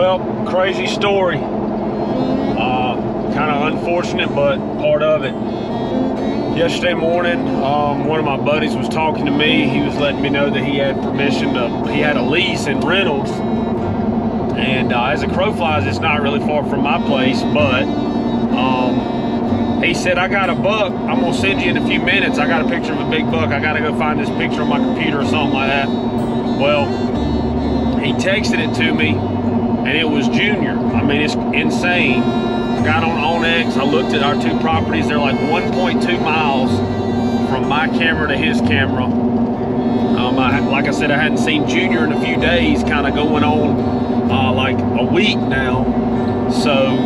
Well, crazy story. Kind of unfortunate, but part of it. Yesterday morning, one of my buddies was talking to me. He was letting me know that he had permission to, he had a lease in Reynolds. And as a crow flies, it's not really far from my place, but he said, I got a buck. I'm gonna send you in a few minutes. I got a picture of a big buck. I gotta go find this picture on my computer or something like that. Well, he texted it to me, and it was Junior. I mean, it's insane. I got on OnX, I looked at our two properties. They're like 1.2 miles from my camera to his camera. Like I said, I hadn't seen Junior in a few days, kind of going on like a week now. So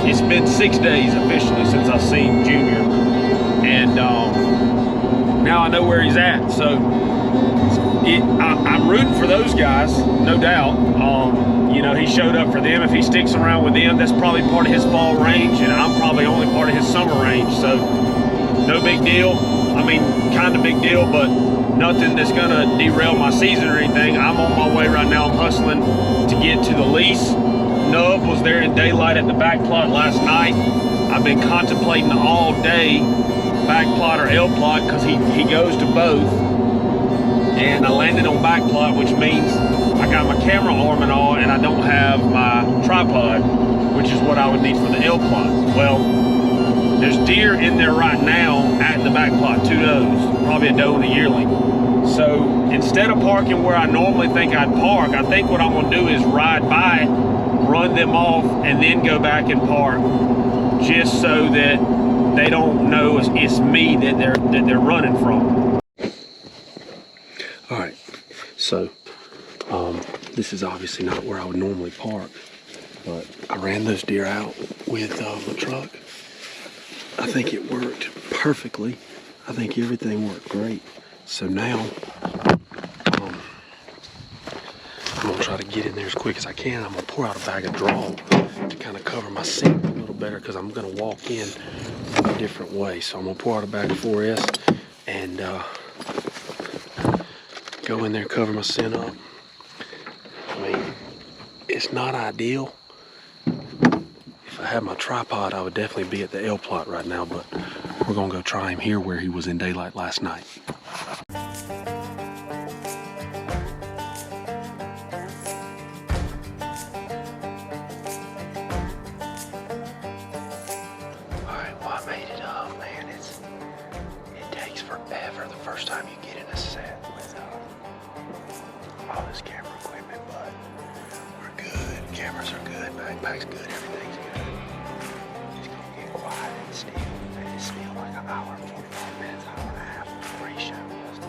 it's been 6 days officially since I've seen Junior. And now I know where he's at. So I'm rooting for those guys, no doubt. You know, he showed up for them. If he sticks around with them, that's probably part of his fall range, and I'm probably only part of his summer range. So no big deal. I mean, kind of big deal, but nothing that's gonna derail my season or anything. I'm on my way right now. I'm hustling to get to the lease. Nub was there in daylight at the back plot last night. I've been contemplating all day back plot or L plot, because he goes to both. And I landed on back plot, which means I got my camera arm and all, and I don't have my tripod, which is what I would need for the L plot. Well, there's deer in there right now at the back plot, 2 does, probably a doe and a yearling. So instead of parking where I normally think I'd park, I think what I'm gonna do is ride by, run them off, and then go back and park, just so that they don't know it's me that they're running from. All right, so this is obviously not where I would normally park, but I ran those deer out with the truck. I think it worked perfectly. I think everything worked great. So now I'm gonna try to get in there as quick as I can. I'm gonna pour out a bag of draw to kind of cover my scent a little better, because I'm gonna walk in a different way. So I'm gonna pour out a bag of 4S and go in there, cover my scent up. I mean, it's not ideal. If I had my tripod, I would definitely be at the L plot right now, but we're gonna go try him here where he was in daylight last night. Alright, well, I made it up, man. It takes forever the first time you get in a set with all this camera equipment, but we're good. Cameras are good, backpack's good, everything's good. Just gonna get quiet and still. Man, it's still like an hour, 45 minutes, hour and a half before he shows us.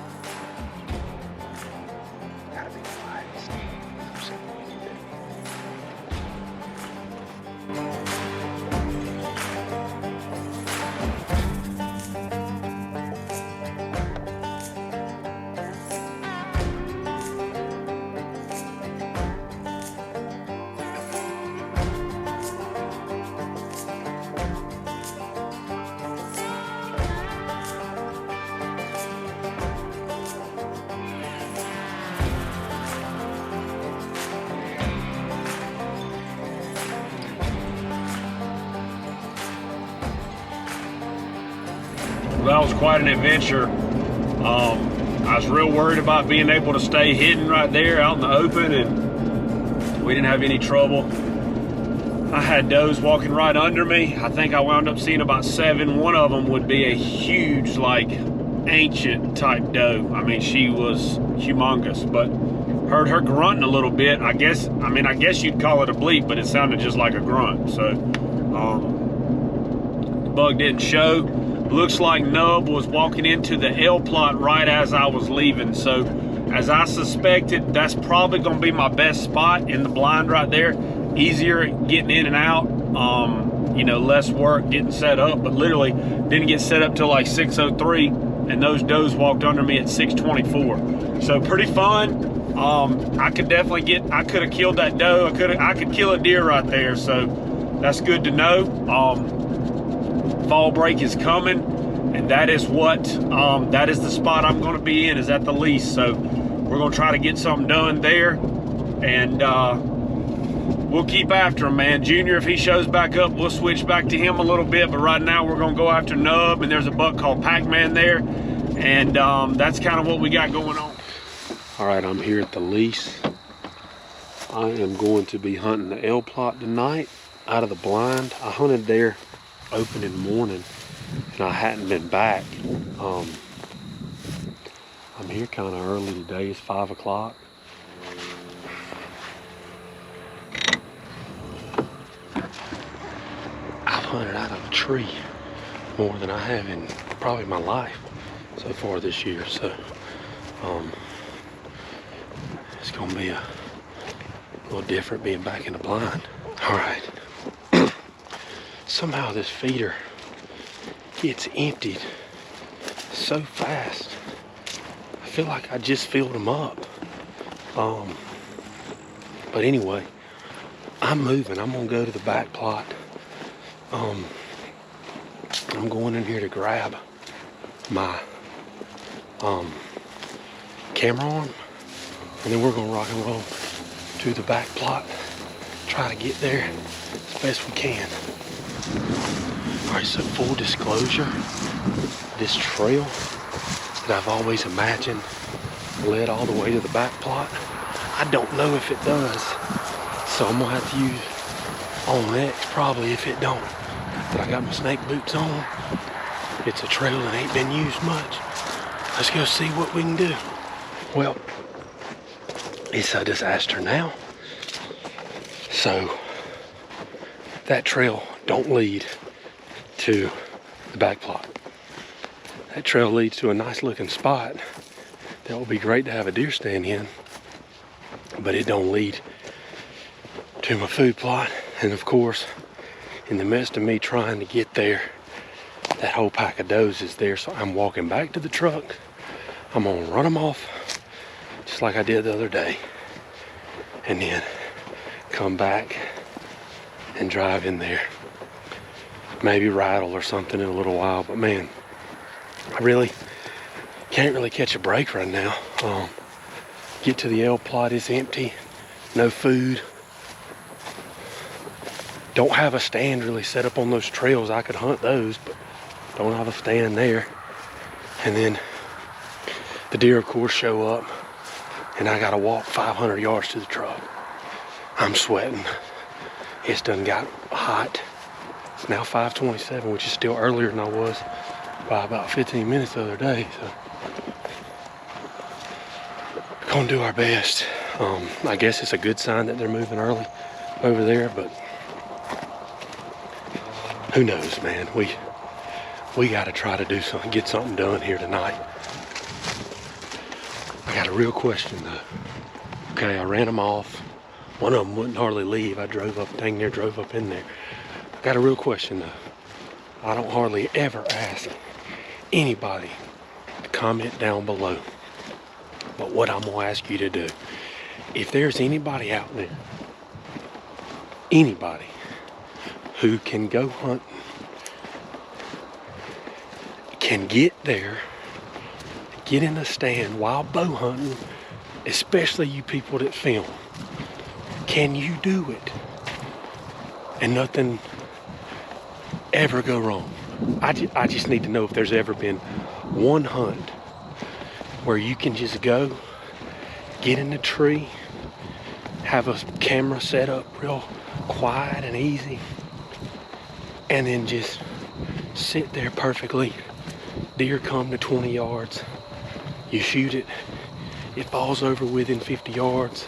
Gotta be quiet and still. There's something we can do. That was quite an adventure. I was real worried about being able to stay hidden right there out in the open, and we didn't have any trouble. I had does walking right under me. I think I wound up seeing about 7. One of them would be a huge, like, ancient type doe. I mean, she was humongous, but heard her grunting a little bit. I guess you'd call it a bleat, but it sounded just like a grunt. So the bug didn't show. Looks like Nub was walking into the L plot right as I was leaving. So as I suspected, that's probably gonna be my best spot in the blind right there. Easier getting in and out, you know, less work getting set up, but literally didn't get set up till like 6:03, and those does walked under me at 6:24. So pretty fun. I could have killed that doe. I could kill a deer right there. So that's good to know. Fall break is coming, and that is the spot I'm going to be in, is at the lease. So we're going to try to get something done there, and we'll keep after him, man. Junior, if he shows back up, we'll switch back to him a little bit, but right now we're gonna go after Nub, and there's a buck called Pac-Man there, and that's kind of what we got going on. All right, I'm here at the lease. I am going to be hunting the L plot tonight out of the blind. I hunted there opening morning, and I hadn't been back. I'm here kind of early today. It's 5 o'clock. I've hunted out of a tree more than I have in probably my life so far this year. So it's gonna be a little different being back in the blind. All right. Somehow this feeder gets emptied so fast. I feel like I just filled them up. But anyway, I'm moving. I'm gonna go to the back plot. I'm going in here to grab my camera arm, and then we're gonna rock and roll to the back plot. Try to get there as best we can. All right, so full disclosure, this trail that I've always imagined led all the way to the back plot, I don't know if it does. So I'm gonna have to use on next probably if it don't. But I got my snake boots on. It's a trail that ain't been used much. Let's go see what we can do. Well, it's a disaster now. So that trail don't lead to the back plot. That trail leads to a nice looking spot that will be great to have a deer stand in, but it don't lead to my food plot. And of course, in the midst of me trying to get there, that whole pack of does is there. So I'm walking back to the truck. I'm gonna run them off just like I did the other day, and then come back and drive in there. Maybe rattle or something in a little while, but man, I really can't really catch a break right now. Get to the L plot, is empty, no food. Don't have a stand really set up on those trails. I could hunt those, but don't have a stand there. And then the deer, of course, show up, and I gotta walk 500 yards to the truck. I'm sweating. It's done got hot. It's now 5:27, which is still earlier than I was by about 15 minutes the other day. So we're gonna do our best. I guess it's a good sign that they're moving early over there, but who knows, man. We gotta try to do something, get something done here tonight. I got a real question though. Okay, I ran them off. One of them wouldn't hardly leave. I drove up, dang near drove up in there. I got a real question though. I don't hardly ever ask anybody to comment down below. But what I'm gonna ask you to do, if there's anybody out there, anybody who can go hunting, can get there, get in a stand while bow hunting, especially you people that film, can you do it and nothing ever go wrong? I just need to know if there's ever been one hunt where you can just go, get in the tree, have a camera set up real quiet and easy, and then just sit there perfectly. Deer come to 20 yards, you shoot it, it falls over within 50 yards,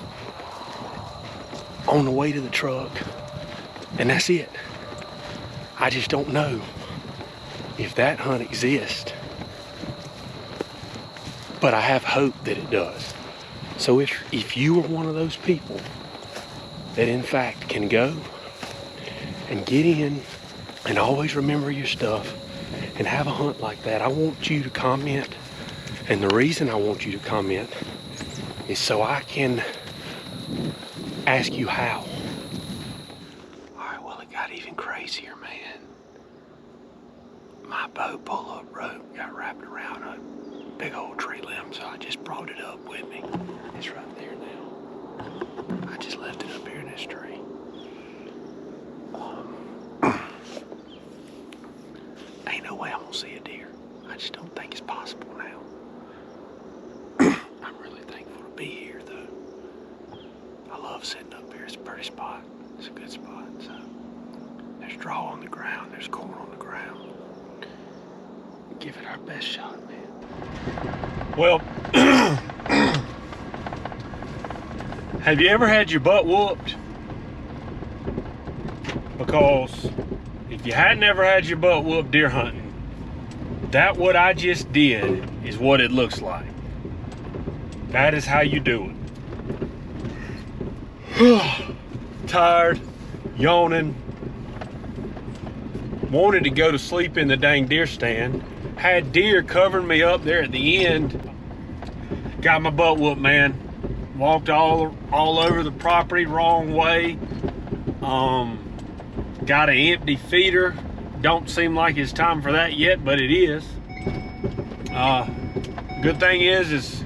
on the way to the truck, and that's it. I just don't know if that hunt exists, but I have hope that it does. So if you are one of those people that in fact can go and get in and always remember your stuff and have a hunt like that, I want you to comment. And the reason I want you to comment is so I can ask you how. Alright, well, it got even crazier, man. My bow pull-up rope got wrapped around a big old tree limb, so I just brought it up with me. It's right there now. I just left it up here in this tree. sitting up here. It's a pretty spot. It's a good spot. So there's draw on the ground. There's corn on the ground. Give it our best shot, man. Well, have you ever had your butt whooped? Because if you hadn't ever had your butt whooped deer hunting, that what I just did is what it looks like. That is how you do it. Tired, yawning, wanted to go to sleep in the dang deer stand. Had deer covering me up there at the end. Got my butt whooped, man. Walked all over the property wrong way. Got an empty feeder. Don't seem like it's time for that yet, but it is. Good thing is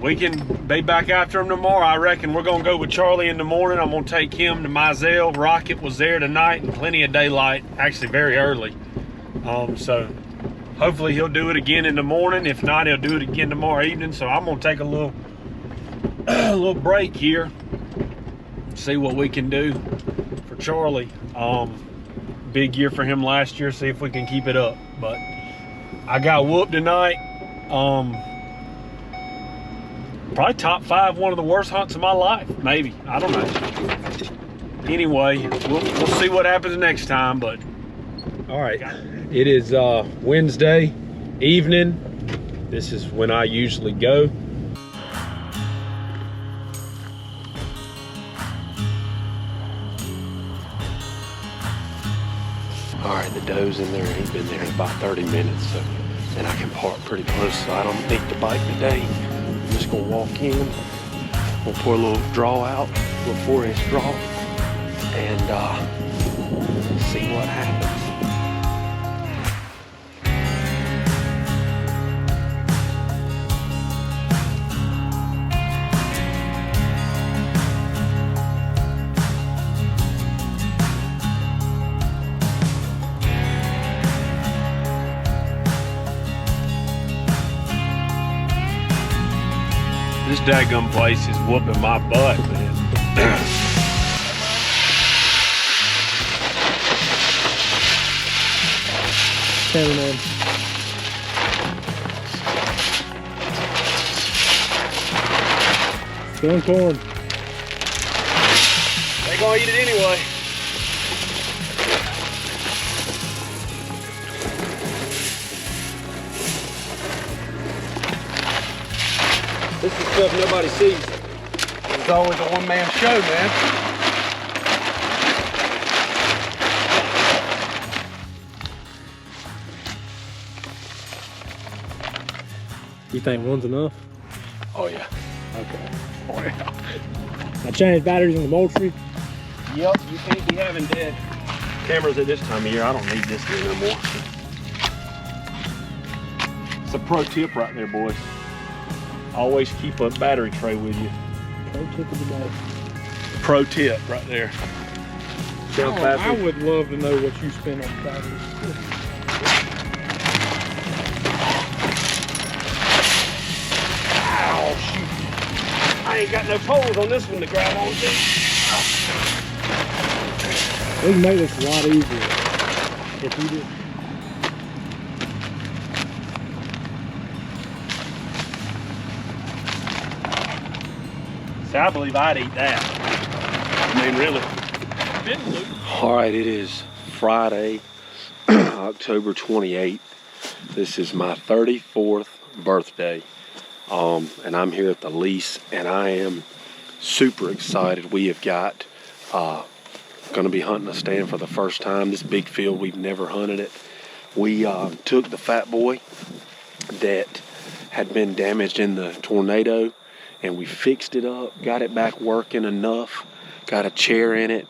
we can be back after him tomorrow. I reckon we're gonna go with Charlie in the morning. I'm gonna take him to Mizell. Rocket was there tonight and plenty of daylight, actually very early. So hopefully he'll do it again in the morning. If not, he'll do it again tomorrow evening. So I'm gonna take a little break here, see what we can do for Charlie. Big year for him last year, see if we can keep it up. But I got whooped tonight. Probably top 5, one of the worst hunts of my life, maybe. I don't know. Anyway, we'll see what happens next time. But all right, it is Wednesday evening. This is when I usually go. All right, the doe's in there. He's been there about 30 minutes, so, and I can park pretty close, so I don't need to bite today. I'm just gonna walk in. We'll pour a little draw out, a little 4-inch draw, and see what happens. This daggum place is whooping my butt, man. Cameraman. Going corn. They gonna eat it anyway. This is stuff nobody sees. It's always a one-man show, man. You think one's enough? Oh yeah. Okay. Oh yeah. I changed batteries in the Moultrie. Yep, you can't be having dead cameras at this time of year. I don't need this here no more. It's a pro tip right there, boys. Always keep a battery tray with you. Pro tip of the day. Pro tip right there. I would love to know what you spend on batteries. Ow, shoot. I ain't got no poles on this one to grab on to. We can make this a lot easier if we did. See, I believe I'd eat that. I mean, really. All right, it is Friday, October 28th. This is my 34th birthday. And I'm here at the lease, and I am super excited. We have got, gonna be hunting a stand for the first time. This big field, we've never hunted it. We took the fat boy that had been damaged in the tornado, and we fixed it up, got it back working enough, got a chair in it,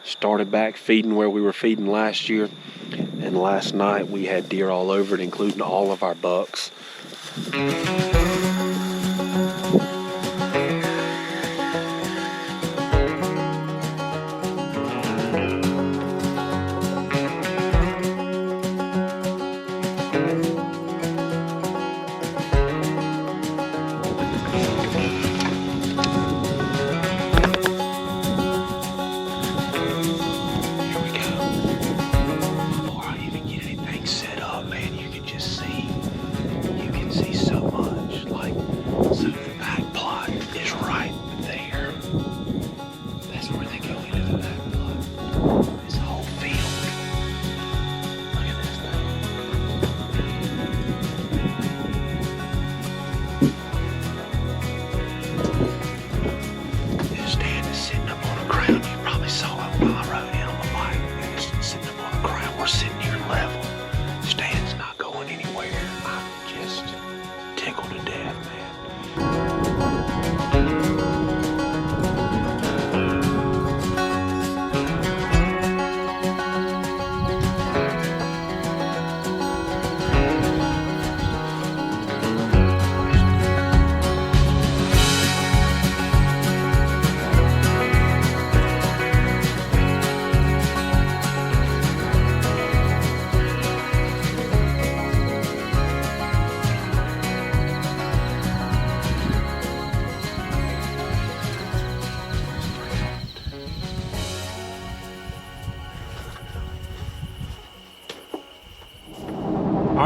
started back feeding where we were feeding last year, and last night we had deer all over it, including all of our bucks.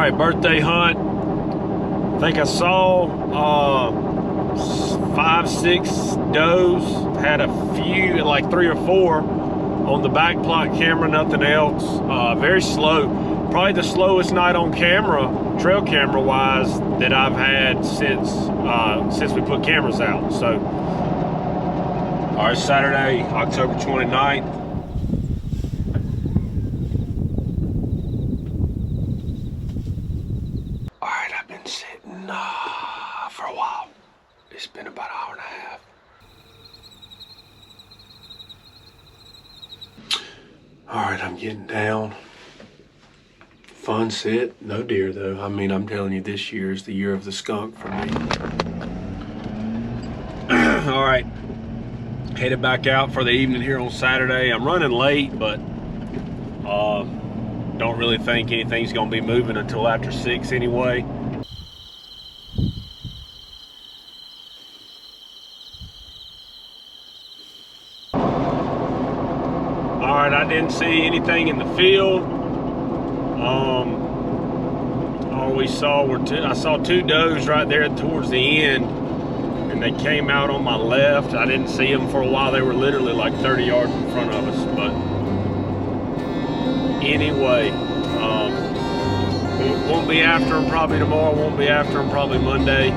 right, birthday hunt. I think I saw 5, 6 does. Had a few, like 3 or 4 on the back plot camera, nothing else. Very slow. Probably the slowest night on camera, trail camera wise, that I've had since we put cameras out. So, all right, Saturday, October 29th. All right, I've been sitting for a while. It's been about an hour and a half. All right, I'm getting down. Fun sit, no deer though. I mean, I'm telling you, this year is the year of the skunk for me. All right, headed back out for the evening here on Saturday. I'm running late, but don't really think anything's gonna be moving until after 6 anyway. All right, I didn't see anything in the field. All we saw were I saw 2 does right there towards the end, and they came out on my left. I didn't see them for a while. They were literally like 30 yards in front of us. But anyway, won't be after them probably tomorrow. Won't be after them probably Monday.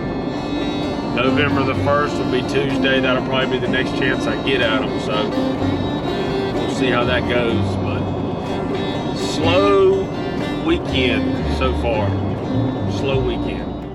November the 1st will be Tuesday. That'll probably be the next chance I get at them. So we'll see how that goes. But slow weekend so far. Slow weekend.